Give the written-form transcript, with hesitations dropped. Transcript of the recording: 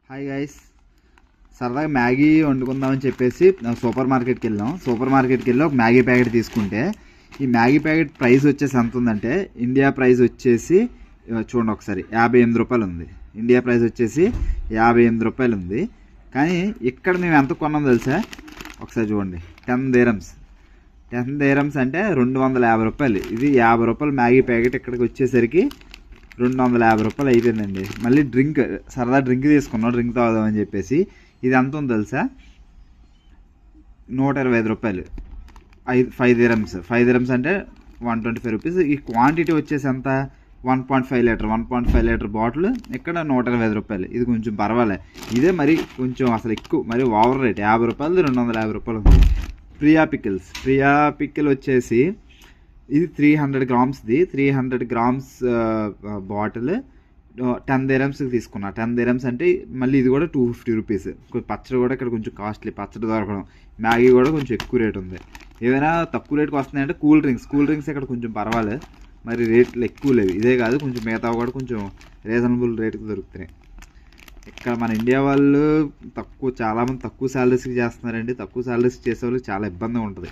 Hi guys, సరదాగా Maggi వండుకుందామని చెప్పేసి super మార్కెట్కి వెళ్ళి ఒక మ్యాగీ ప్యాకెట్ తీసుకుంటే ఈ మ్యాగీ ప్యాకెట్ ప్రైస్ వచ్చేసి ఎంత ఉందంటే ఇండియా ప్రైస్ వచ్చేసి చూడండి ఒకసారి 58 రూపాయలు ఉంది. ఇండియా ప్రైస్ వచ్చేసి 58 రూపాయలు ఉంది. కానీ ఇక్కడ మేము ఎంత కొన్నాం తెలుసా? ఒకసారి చూడండి, 10 dirhams అంటే 250 రూపాయలు. ఇది 50 రూపాయలు మ్యాగీ ప్యాకెట్ ఇక్కడికి వచ్చేసరికి 250 రూపాయలు అయిపోయిందండి. మళ్ళీ సరదా డ్రింక్ తీసుకున్నాం, డ్రింక్ తాగుదామని చెప్పేసి. ఇది ఎంత ఉంది తెలుసా? 125 రూపాయలు. 5 dirhams అంటే 125 రూపీస్. ఈ క్వాంటిటీ వచ్చేసి ఎంత? 1.5 లీటర్ బాటిల్ ఇక్కడ 125 రూపాయలు. ఇది కొంచెం పర్వాలే. ఇదే మరి కొంచెం అసలు ఎక్కువ, మరి ఓవర్ రేట్. 50 రూపాయలు 250 రూపాయలు ఉంది. ప్రియా పికిల్ వచ్చేసి ఇది 300 గ్రామ్స్ది. 300 గ్రామ్స్ బాటిల్ 10 dirhamsకి తీసుకున్నా. 10 dirhams అంటే మళ్ళీ ఇది కూడా 250 రూపీస్. పచ్చడి కూడా ఇక్కడ కొంచెం కాస్ట్లీ, పచ్చడి దొరకడం. మ్యాగీ కూడా కొంచెం ఎక్కువ రేట్ ఉంది. ఏదైనా తక్కువ రేట్కి వస్తున్నాయంటే కూల్ డ్రింక్స్ ఇక్కడ కొంచెం పర్వాలేదు, మరి రేట్లు ఎక్కువ లేవు. ఇదే కాదు, కొంచెం మిగతా కూడా కొంచెం రీజనబుల్ రేట్కి దొరుకుతున్నాయి. ఇక్కడ మన ఇండియా వాళ్ళు చాలామంది తక్కువ శాలరీస్కి చేస్తున్నారండి. తక్కువ శాలరీస్కి చేసే వాళ్ళకి చాలా ఇబ్బందిగా ఉంటుంది.